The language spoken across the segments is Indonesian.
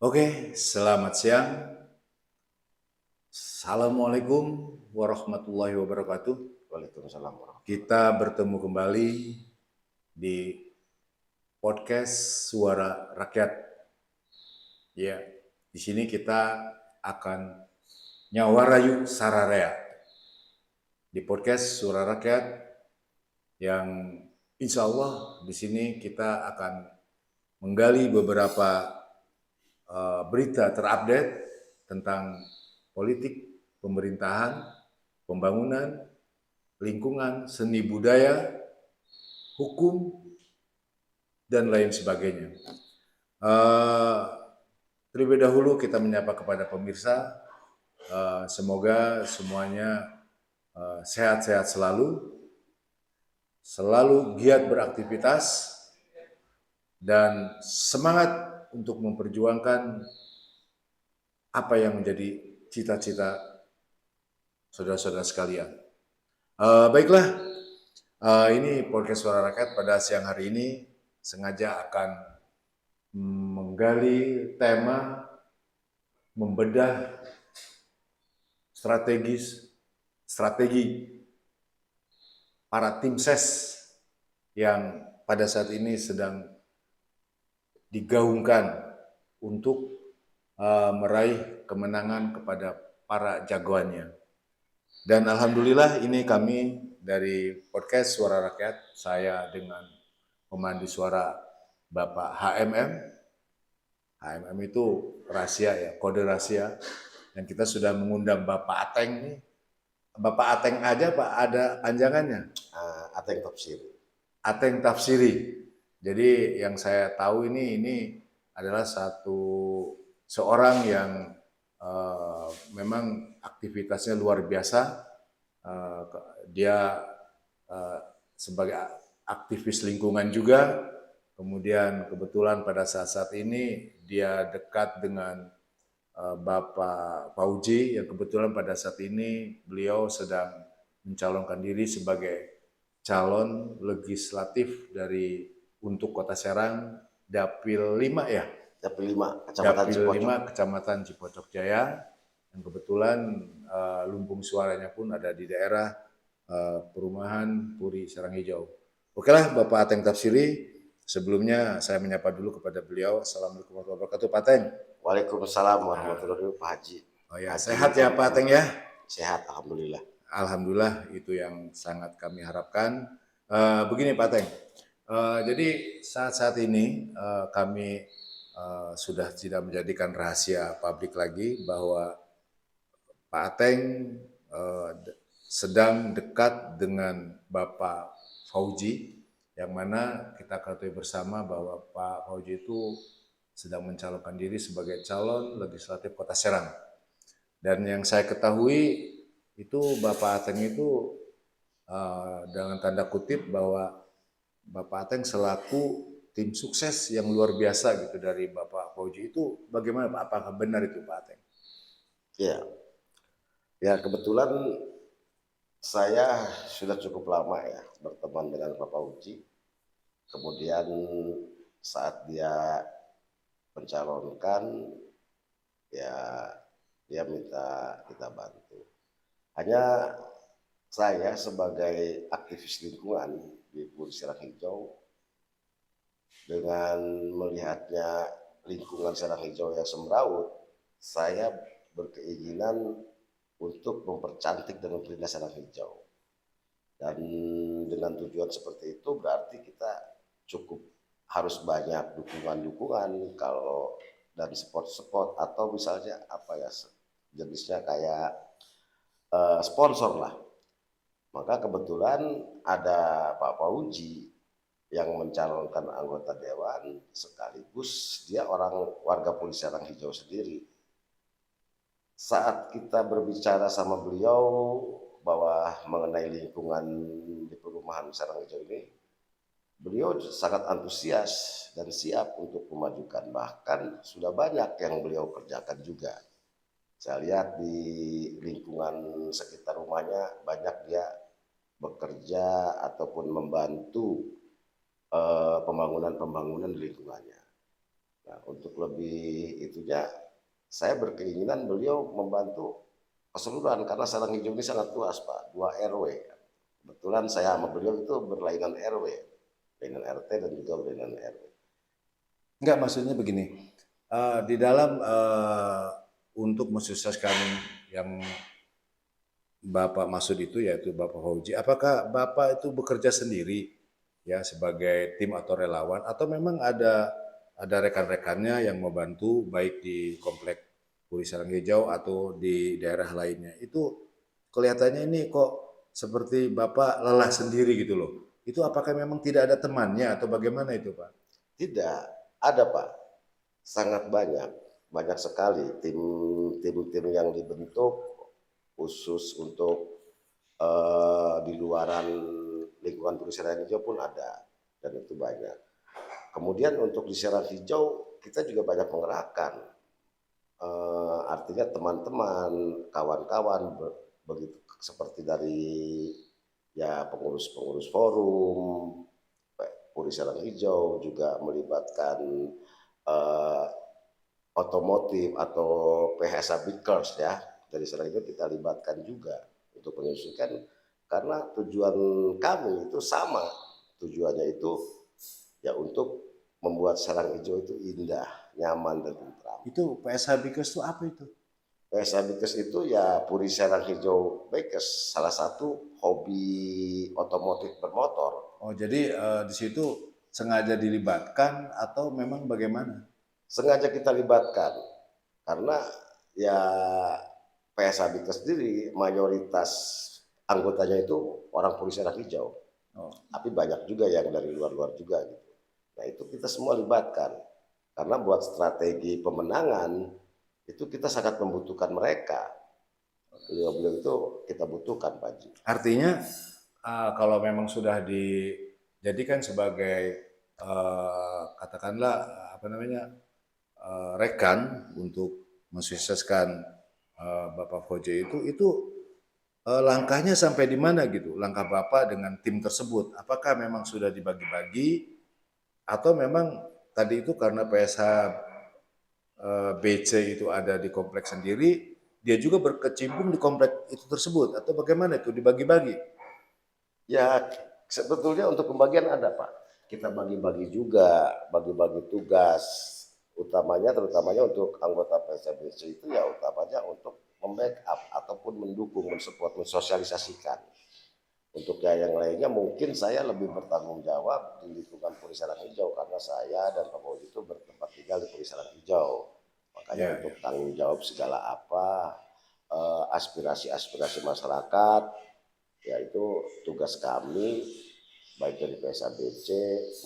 Oke, selamat siang. Assalamualaikum warahmatullahi wabarakatuh. Waalaikumsalam warahmatullahi Kita bertemu kembali di podcast Suara Rakyat. Ya, di sini kita akan nyawarayu sararea. Di podcast Suara Rakyat yang insya Allah di sini kita akan menggali beberapa berita terupdate tentang politik, pemerintahan, pembangunan, lingkungan, seni budaya, hukum, dan lain sebagainya. Terlebih dahulu kita menyapa kepada pemirsa, semoga semuanya sehat-sehat selalu giat beraktivitas, dan semangat untuk memperjuangkan apa yang menjadi cita-cita saudara-saudara sekalian. Baiklah, ini podcast Suara Rakyat pada siang hari ini sengaja akan menggali tema, membedah strategi para tim ses yang pada saat ini sedang digaungkan untuk meraih kemenangan kepada para jagoannya. Dan alhamdulillah ini kami dari podcast Suara Rakyat, saya dengan pemandu suara Bapak HMM. HMM itu rahasia ya, kode rahasia. Dan kita sudah mengundang Bapak Ateng nih. Bapak Ateng aja Pak, ada panjangannya. Ateng Tafsir. Ateng Tafsiri. Jadi yang saya tahu ini adalah seorang yang memang aktivitasnya luar biasa. Dia sebagai aktivis lingkungan juga. Kemudian kebetulan pada saat-saat ini dia dekat dengan Bapak Fauji yang kebetulan pada saat ini beliau sedang mencalonkan diri sebagai calon legislatif untuk Kota Serang Dapil 5 ya. Dapil 5, Kecamatan Dapil Cipocok. 5 Kecamatan Cipocok Jaya. Dan kebetulan lumbung suaranya pun ada di daerah perumahan Puri Serang Hijau. Okelah Bapak Ateng Tafsiri, sebelumnya saya menyapa dulu kepada beliau. Assalamualaikum warahmatullahi wabarakatuh Pak Ateng. Waalaikumsalam warahmatullahi wabarakatuh Pak Haji. Oh ya, sehat ya Pak Ateng ya? Sehat, alhamdulillah. Alhamdulillah, itu yang sangat kami harapkan. Begini Pak Ateng, jadi saat-saat ini kami sudah tidak menjadikan rahasia publik lagi bahwa Pak Ateng sedang dekat dengan Bapak Fauji, yang mana kita ketahui bersama bahwa Pak Fauji itu sedang mencalonkan diri sebagai calon legislatif Kota Serang. Dan yang saya ketahui itu Bapak Ateng itu dengan tanda kutip bahwa Bapak Ateng selaku tim sukses yang luar biasa gitu dari Bapak Fauji, itu bagaimana Pak? Apakah benar itu Pak Ateng? Ya, ya kebetulan saya sudah cukup lama ya berteman dengan Bapak Uji. Kemudian saat dia mencalonkan, ya dia minta kita bantu. Hanya saya sebagai aktivis lingkungan di Puri Serang Hijau, dengan melihatnya lingkungan Serang Hijau yang semrawut, saya berkeinginan untuk mempercantik dan memperindah Serang Hijau. Dan dengan tujuan seperti itu berarti kita cukup harus banyak dukungan-dukungan kalau dan spot-spot atau misalnya apa ya jenisnya kayak sponsor lah. Maka kebetulan ada Pak Fauji yang mencalonkan anggota dewan, sekaligus dia orang warga Puri Serang Hijau sendiri. Saat kita berbicara sama beliau bahwa mengenai lingkungan di perumahan Serang Hijau ini, beliau sangat antusias dan siap untuk memajukan. Bahkan sudah banyak yang beliau kerjakan juga. Saya lihat di lingkungan sekitar rumahnya banyak dia bekerja ataupun membantu pembangunan di lingkungannya. Nah, untuk lebih itunya, saya berkeinginan beliau membantu keseluruhan karena Sarang Hijau ini sangat luas Pak, 2 RW. Kebetulan saya sama beliau itu berlainan RW, berlainan RT dan juga berlainan RW. Enggak, maksudnya begini, di dalam untuk mensukseskan yang Bapak maksud itu yaitu Bapak Fauji, apakah Bapak itu bekerja sendiri ya sebagai tim atau relawan atau memang ada rekan-rekannya yang membantu baik di komplek Puri Sarang Hijau atau di daerah lainnya. Itu kelihatannya ini kok seperti Bapak lelah sendiri gitu loh. Itu apakah memang tidak ada temannya atau bagaimana itu, Pak? Tidak, ada Pak, sangat banyak, banyak sekali tim-tim yang dibentuk khusus untuk di luaran lingkungan Puri Serang Hijau pun ada, dan itu banyak. Kemudian untuk di Serang Hijau kita juga banyak mengerahkan, artinya teman-teman, kawan-kawan, begitu seperti dari ya pengurus-pengurus forum, Puri Serang Hijau juga melibatkan eh, otomotif atau PHSA Bickers ya, dari Serang Hijau kita libatkan juga untuk menyusulkan karena tujuan kami itu sama, tujuannya itu ya untuk membuat Serang Hijau itu indah, nyaman dan tentram. Itu PSH Bikers itu apa itu? PSA Bikers itu ya Puri Serang Hijau Bikers, salah satu hobi otomotif bermotor. Oh, jadi di situ sengaja dilibatkan atau memang bagaimana? Sengaja kita libatkan karena ya PSA Bikers sendiri mayoritas anggotanya itu orang Puri Serang Hijau. Oh, Tapi banyak juga yang dari luar-luar juga gitu. Nah itu kita semua libatkan karena buat strategi pemenangan itu kita sangat membutuhkan mereka. Beliau-beliau itu kita butuhkan Pak Ji. artinya kalau memang sudah dijadikan sebagai katakanlah apa namanya rekan untuk mensukseskan Bapak Fauji itu langkahnya sampai di mana gitu? Langkah Bapak dengan tim tersebut, apakah memang sudah dibagi-bagi atau memang tadi itu karena PSH BC itu ada di kompleks sendiri, dia juga berkecimpung di kompleks itu tersebut atau bagaimana itu dibagi-bagi? Ya sebetulnya untuk pembagian ada Pak. Kita bagi-bagi juga, bagi-bagi tugas. Terutamanya untuk anggota PSBC itu ya utamanya untuk membackup ataupun mendukung, mensupport, mensosialisasikan. Untuk yang lainnya mungkin saya lebih bertanggung jawab di lingkungan Puri Sarang Hijau karena saya dan Pak Boji itu bertempat tinggal di Puri Sarang Hijau. Makanya Ya, untuk ya. tanggung jawab segala apa, aspirasi-aspirasi masyarakat, yaitu tugas kami baik dari PSABC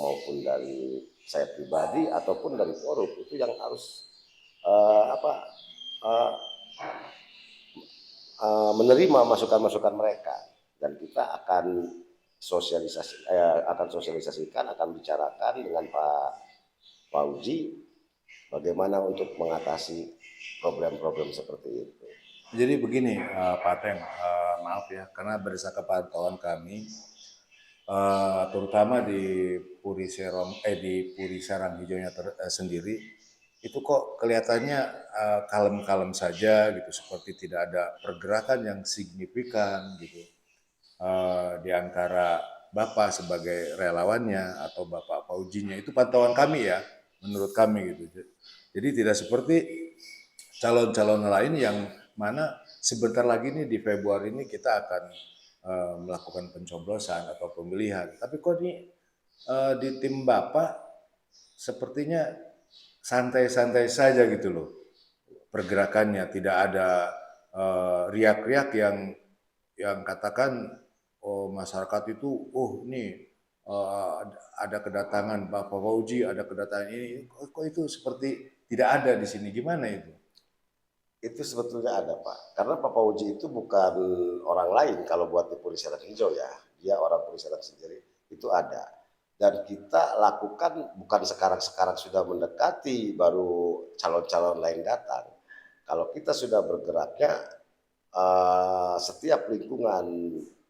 maupun dari saya pribadi ataupun dari forum itu yang harus apa menerima masukan-masukan mereka dan kita akan sosialisasikan, akan bicarakan dengan Pak Fauji bagaimana untuk mengatasi problem-problem seperti itu. Jadi begini, Pak Teng, maaf ya, karena berdasarkan pantauan kami, terutama di Puri Sarang Hijaunya sendiri, itu kok kelihatannya kalem-kalem saja gitu, seperti tidak ada pergerakan yang signifikan gitu di antara Bapak sebagai relawannya atau Bapak Faujinya. Itu pantauan kami ya, menurut kami gitu. Jadi tidak seperti calon-calon lain yang mana sebentar lagi nih di Februari ini kita akan melakukan pencoblosan atau pemilihan. Tapi kok nih di tim Bapak sepertinya santai-santai saja gitu loh pergerakannya, tidak ada riak-riak yang katakan oh masyarakat itu oh ini ada kedatangan Bapak Fauji, ada kedatangan ini, kok itu seperti tidak ada di sini, gimana itu? Itu sebetulnya ada Pak, karena Pak Fauji itu bukan orang lain kalau buat di Puri Serang Hijau ya, dia orang Puri Serang sendiri, itu ada. Dan kita lakukan bukan sekarang-sekarang sudah mendekati baru calon-calon lain datang. Kalau kita sudah bergeraknya, setiap lingkungan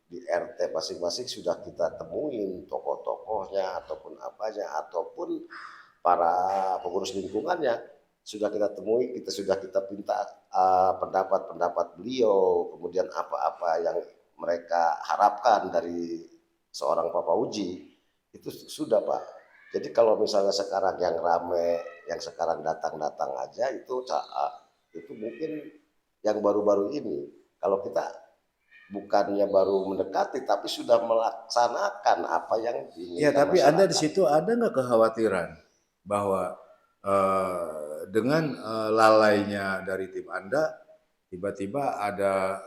di RT masing-masing sudah kita temuin tokoh-tokohnya ataupun apanya, ataupun para pengurus lingkungannya sudah kita temui, kita minta pendapat-pendapat beliau, kemudian apa-apa yang mereka harapkan dari seorang Pak Fauji, itu sudah Pak. Jadi kalau misalnya sekarang yang rame, yang sekarang datang-datang aja itu mungkin yang baru-baru ini. Kalau kita bukannya baru mendekati, tapi sudah melaksanakan apa yang Ya, diinginkan tapi Anda di masyarakat. situ ada nggak kekhawatiran bahwa dengan lalainya dari tim Anda, tiba-tiba ada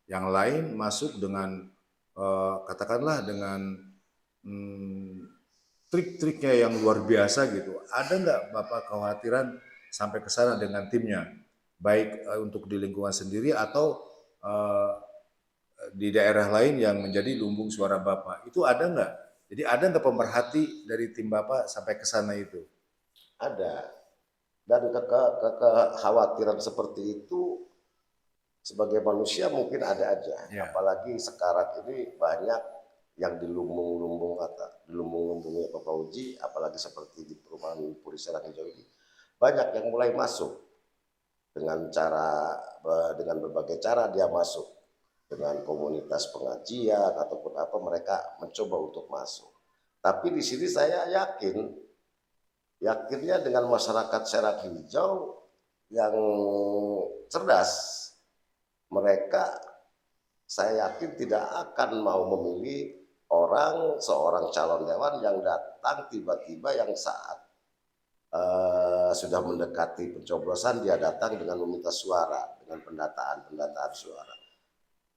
yang lain masuk dengan katakanlah dengan trik-triknya yang luar biasa gitu. Ada nggak Bapak kekhawatiran sampai ke sana dengan timnya, baik untuk di lingkungan sendiri atau eh, di daerah lain yang menjadi lumbung suara Bapak? Itu ada nggak? Jadi ada nggak pemerhati dari tim Bapak sampai ke sana itu? Ada. Dan kekhawatiran seperti itu sebagai manusia mungkin ada aja. Ya. Apalagi sekarang ini banyak yang dilumbung-lumbungnya Pak Fauji, apalagi seperti di perumahan Puri Serang Hijau ini, banyak yang mulai masuk dengan berbagai cara dia masuk, dengan komunitas pengajian ataupun apa, mereka mencoba untuk masuk. Tapi di sini saya yakinnya dengan masyarakat Serang Hijau yang cerdas, mereka saya yakin tidak akan mau memilih seorang calon dewan yang datang tiba-tiba yang saat sudah mendekati pencoblosan dia datang dengan meminta suara, dengan pendataan suara.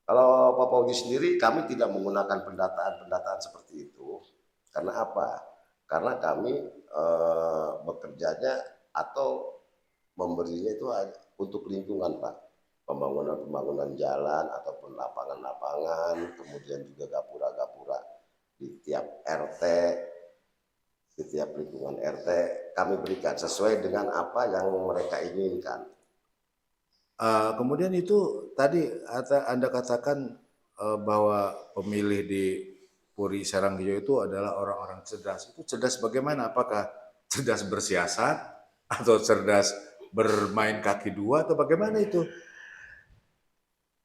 Kalau Pak Fauji sendiri, kami tidak menggunakan pendataan seperti itu. Karena apa? Karena kami bekerjanya atau memberinya itu untuk lingkungan, Pak. Pembangunan jalan ataupun lapangan-lapangan, kemudian juga gapura-gapura di tiap RT, di tiap lingkungan RT kami berikan sesuai dengan apa yang mereka inginkan. Kemudian itu tadi Anda katakan bahwa pemilih di Puri Serang Hijau itu adalah orang-orang cerdas. Itu cerdas bagaimana? Apakah cerdas bersiasat atau cerdas bermain kaki dua atau bagaimana itu?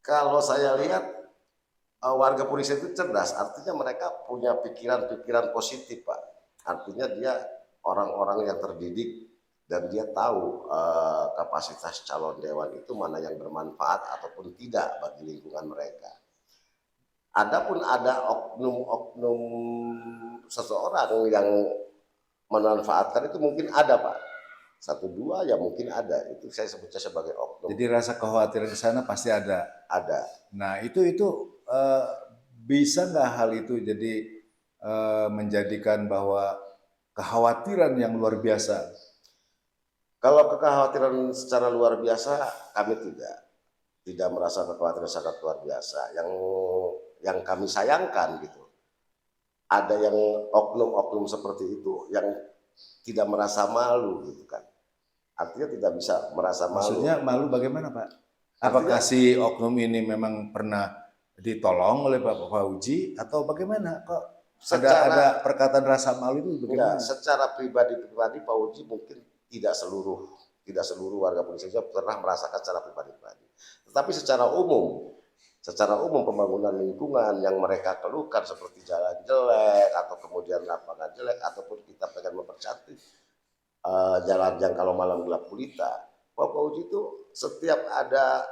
Kalau saya lihat warga Puri itu cerdas, artinya mereka punya pikiran-pikiran positif, Pak. Artinya dia orang-orang yang terdidik dan dia tahu kapasitas calon dewan itu mana yang bermanfaat ataupun tidak bagi lingkungan mereka. Adapun ada oknum-oknum seseorang yang memanfaatkan itu mungkin ada, Pak. Satu dua ya mungkin ada, itu saya sebutnya sebagai oknum. Jadi rasa kekhawatiran ke sana pasti ada. Ada. Nah itu bisa nggak hal itu jadi menjadikan bahwa kekhawatiran yang luar biasa? Kalau kekhawatiran secara luar biasa kami tidak merasa kekhawatiran sangat luar biasa. Yang kami sayangkan gitu, ada yang oknum-oknum seperti itu yang tidak merasa malu gitu kan. Artinya tidak bisa merasa malu. Maksudnya malu bagaimana Pak? Apakah si oknum ini memang pernah ditolong oleh Pak Fauji atau bagaimana? Kok ada perkataan rasa malu itu bagaimana? Enggak, secara pribadi Pak Uji mungkin tidak seluruh warga Indonesia pernah merasakan secara pribadi. Tetapi secara umum pembangunan lingkungan yang mereka keluhkan seperti jalan jelek atau kemudian lapangan jelek ataupun kita pengen mempercantik jalan yang kalau malam gelap gulita, Pak Uji itu setiap ada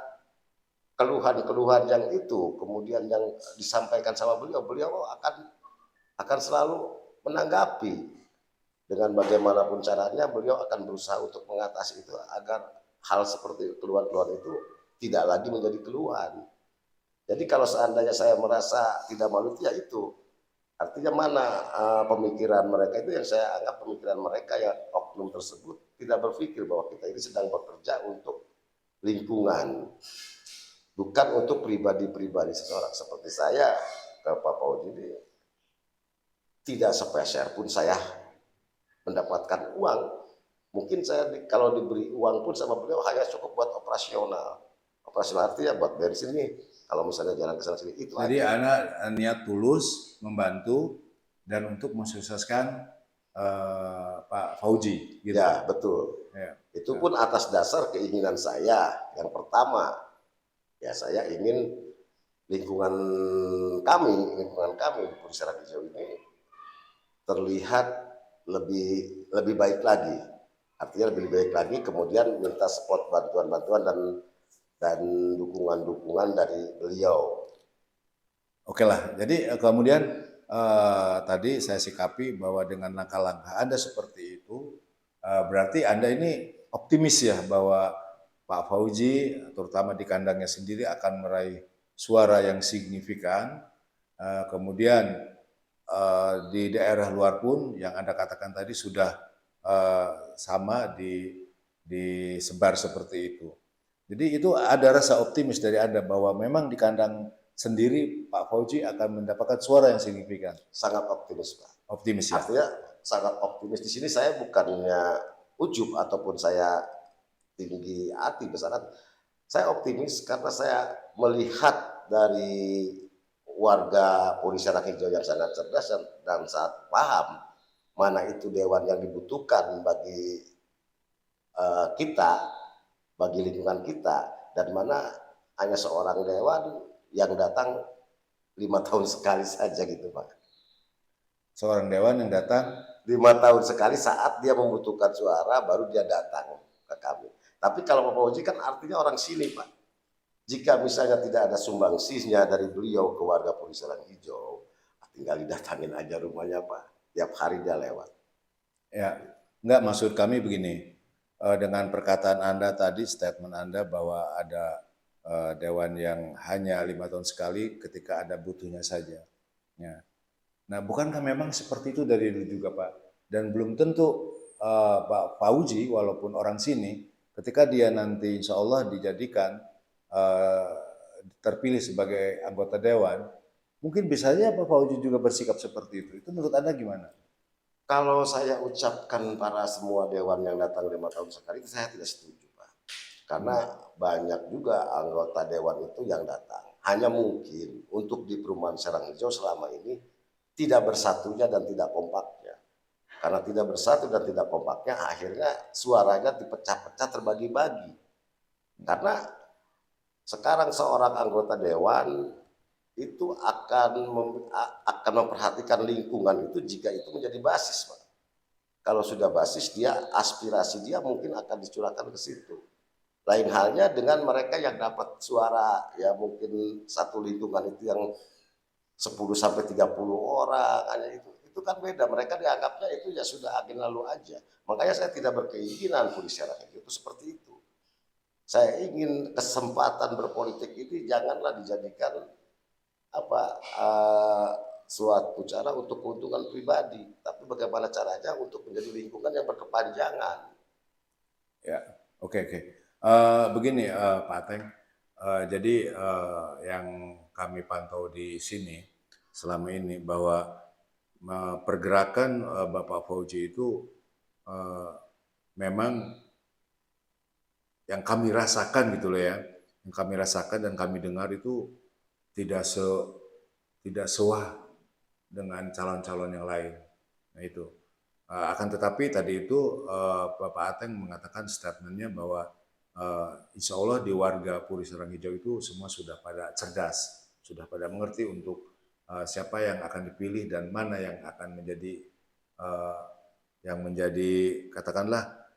keluhan-keluhan yang itu kemudian yang disampaikan sama beliau akan selalu menanggapi dengan bagaimanapun caranya. Beliau akan berusaha untuk mengatasi itu agar hal seperti keluhan-keluhan itu tidak lagi menjadi keluhan. Jadi kalau seandainya saya merasa tidak malu, ya itu artinya mana pemikiran mereka itu yang saya anggap pemikiran mereka yang oknum tersebut tidak berpikir bahwa kita ini sedang bekerja untuk lingkungan, bukan untuk pribadi-pribadi seseorang. Seperti saya ke Pak Fauji ini tidak sepeser pun saya mendapatkan uang. Mungkin saya kalau diberi uang pun sama beliau hanya cukup buat operasional. Operasional artinya buat bensin nih. Kalau misalnya jalan ke sana sini itu Jadi aja. Anda niat tulus membantu dan untuk mensukseskan Pak Fauji, gitu. Ya, betul. Ya. Itu pun atas dasar keinginan saya. Yang pertama, ya saya ingin lingkungan kami di Purisara Hijau ini terlihat lebih baik lagi. Artinya lebih baik lagi, kemudian minta support bantuan-bantuan dan dukungan-dukungan dari beliau. Oke lah, jadi kemudian tadi saya sikapi bahwa dengan langkah-langkah Anda seperti itu, berarti Anda ini optimis ya bahwa Pak Fauji, terutama di kandangnya sendiri akan meraih suara yang signifikan. Kemudian di daerah luar pun yang Anda katakan tadi sudah sama disebar seperti itu. Jadi itu ada rasa optimis dari Anda bahwa memang di kandang sendiri Pak Fauji akan mendapatkan suara yang signifikan. Sangat optimis, Pak. Optimis ya. Artinya sangat optimis. Di sini saya bukannya ujub ataupun saya tinggi hati besar hati. Saya optimis karena saya melihat dari warga Purisara Hijau yang sangat cerdas dan sangat paham mana itu dewan yang dibutuhkan bagi kita, bagi lingkungan kita, dan mana hanya seorang dewan yang datang 5 tahun sekali saja gitu, Pak. Seorang dewan yang datang 5 tahun sekali saat dia membutuhkan suara baru dia datang ke kami. Tapi kalau Pak Fauji kan artinya orang sini, Pak. Jika misalnya tidak ada sumbangsihnya dari beliau ke warga Purisara Hijau, tinggal didatangin aja rumahnya, Pak. Tiap hari dia lewat. ya, enggak, maksud kami begini, dengan perkataan Anda tadi, statement Anda bahwa ada dewan yang hanya 5 tahun sekali ketika ada butuhnya saja. Ya. Nah, bukankah memang seperti itu dari dulu juga, Pak? Dan belum tentu Pak Fauji, walaupun orang sini, ketika dia nanti insya Allah dijadikan terpilih sebagai anggota dewan, mungkin bisa saja Pak Fauji juga bersikap seperti itu. Itu menurut Anda gimana? Kalau saya ucapkan para semua dewan yang datang 5 tahun sekali, saya tidak setuju, Pak. Karena banyak juga anggota dewan itu yang datang. Hanya mungkin untuk di perumahan Serang Hijau selama ini tidak bersatunya dan tidak kompaknya. Karena tidak bersatu dan tidak kompaknya, akhirnya suaranya dipecah-pecah terbagi-bagi. Karena sekarang seorang anggota dewan itu akan memperhatikan lingkungan itu jika itu menjadi basis, Pak. Kalau sudah basis, dia aspirasi dia mungkin akan dicurahkan ke situ. Lain halnya dengan mereka yang dapat suara, ya mungkin satu lingkungan itu yang 10 sampai 30 orang hanya itu kan beda. Mereka dianggapnya itu ya sudah angin lalu aja. Makanya saya tidak berkeinginan Purisara Hijau itu seperti itu. Saya ingin kesempatan berpolitik ini janganlah dijadikan suatu cara untuk keuntungan pribadi, tapi bagaimana caranya untuk menjadi lingkungan yang berkepanjangan. Ya, oke. Begini Pak Ateng, jadi yang kami pantau di sini selama ini bahwa pergerakan Bapak Fauji itu memang yang kami rasakan gitu loh ya, yang kami rasakan dan kami dengar itu tidak sewah dengan calon-calon yang lain. Nah itu. Akan tetapi tadi itu Bapak Ateng mengatakan statementnya bahwa insya Allah di warga Puri Serang Hijau itu semua sudah pada cerdas, sudah pada mengerti untuk siapa yang akan dipilih dan mana yang akan menjadi katakanlah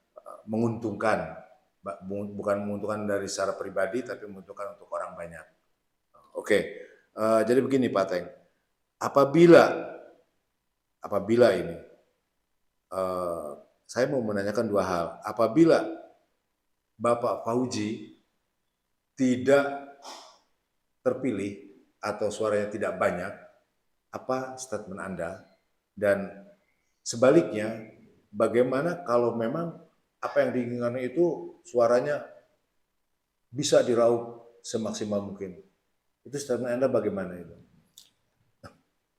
menguntungkan, bukan menguntungkan dari secara pribadi tapi menguntungkan untuk orang banyak. Oke, jadi begini Pak Ateng, apabila ini saya mau menanyakan dua hal. Apabila Bapak Fauji tidak terpilih atau suaranya tidak banyak, apa statement Anda? Dan sebaliknya, bagaimana kalau memang apa yang diinginkan itu suaranya bisa diraup semaksimal mungkin? Itu statement Anda bagaimana itu?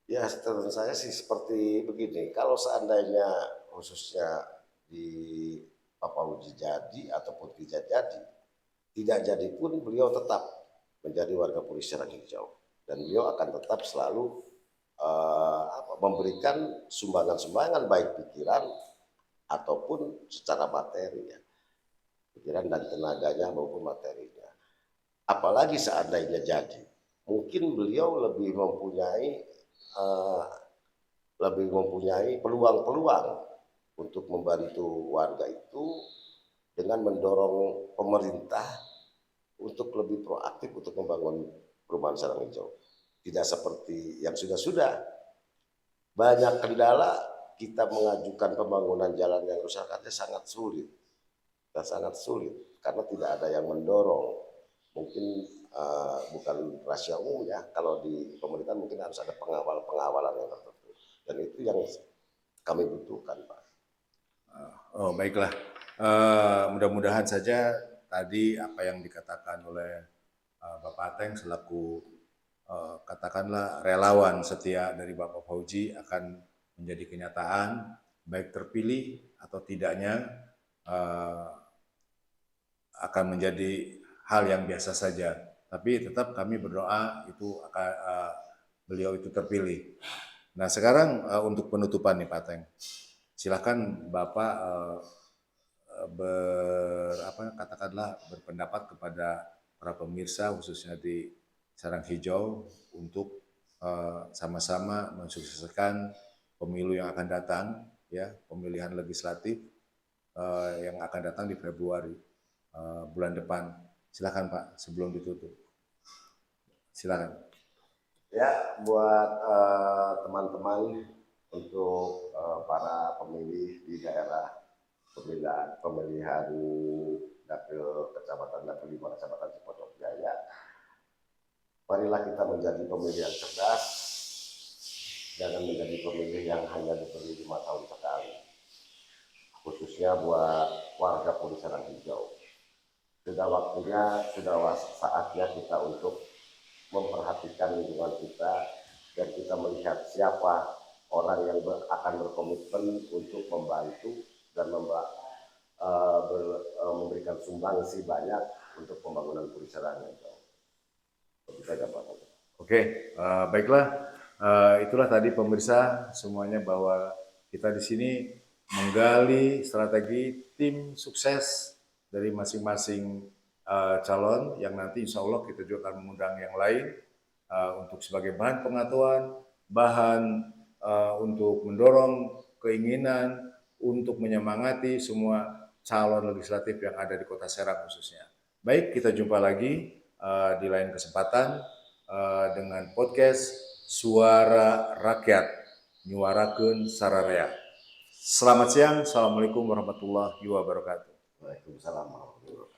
Ya, statement saya sih seperti begini. Kalau seandainya khususnya di Pak Fauji jadi ataupun tidak jadi pun beliau tetap menjadi warga Puri Serang Hijau dan beliau akan tetap selalu memberikan sumbangan-sumbangan baik pikiran ataupun secara materi ya, pikiran dan tenaganya maupun materinya. Apalagi seandainya jadi, mungkin beliau eh, lebih mempunyai peluang-peluang untuk membantu warga itu dengan mendorong pemerintah untuk lebih proaktif untuk membangun perumahan Sarang Hijau. Tidak seperti yang sudah-sudah. Banyak kendala, kita mengajukan pembangunan jalan yang rusak saja sangat sulit. Dan sangat sulit karena tidak ada yang mendorong. Mungkin bukan rahasia umum ya, kalau di pemerintahan mungkin harus ada pengawalan yang tertentu. Dan itu yang kami butuhkan, Pak. Oh, baiklah. Mudah-mudahan saja tadi apa yang dikatakan oleh Bapak Ateng selaku katakanlah relawan setia dari Bapak Fauji akan menjadi kenyataan, baik terpilih atau tidaknya akan menjadi hal yang biasa saja. Tapi tetap kami berdoa itu akan beliau itu terpilih. Nah sekarang untuk penutupan nih Pak Ateng, silakan Bapak katakanlah berpendapat kepada para pemirsa khususnya di Sarang Hijau untuk sama-sama mensukseskan pemilu yang akan datang, ya pemilihan legislatif yang akan datang di Februari bulan depan. Silakan Pak sebelum ditutup. Silakan. Ya, buat teman-teman untuk para pemilih di daerah pemilihan dapil kecamatan dapil 5 kecamatan Cipocok Jaya, marilah kita menjadi pemilih yang cerdas, jangan menjadi pemilih yang hanya diberi 5 tahun sekali, khususnya buat warga Puri Sarang Hijau. Sudah waktunya, sudah saatnya kita untuk memperhatikan lingkungan kita dan kita melihat siapa orang yang akan berkomitmen untuk membantu dan memberikan sumbangsi banyak untuk pembangunan Puri Sarang Hijau. Oke, baiklah. Itulah tadi pemirsa semuanya bahwa kita di sini menggali strategi tim sukses dari masing-masing calon yang nanti insya Allah kita juga akan mengundang yang lain untuk sebagai bahan pengetahuan, bahan untuk mendorong keinginan untuk menyemangati semua calon legislatif yang ada di Kota Serang khususnya. Baik, kita jumpa lagi di lain kesempatan dengan podcast Suara Rakyat Nyuarakeun Sararea. Selamat siang, Assalamualaikum warahmatullahi wabarakatuh. Waalaikumsalam warahmatullahi wabarakatuh.